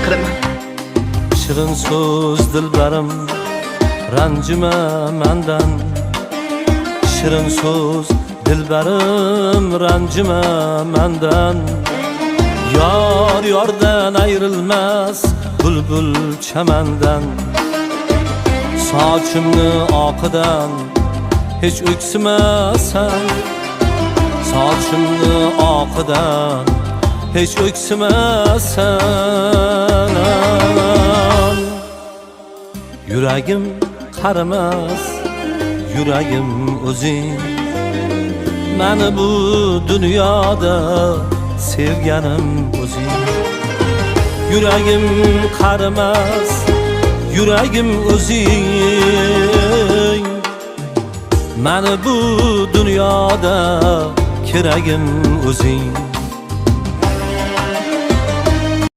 qilaman. Shirin so'z dilbarim, ranjima mendan. Shirin so'z dilbarim, ranjima mendan. Yar yordan ayrılmaz bulbul chamandan. Sochimni oqidan hech o'ksimasan. Sochimni oqidan hech o'ksimasan. Yuragim qarimas, yuragim o'zing. Meni bu dunyoda sevganim o'zing. Yuragim qarimas, yuragim o'zing. Meni bu dunyoda keragim o'zing.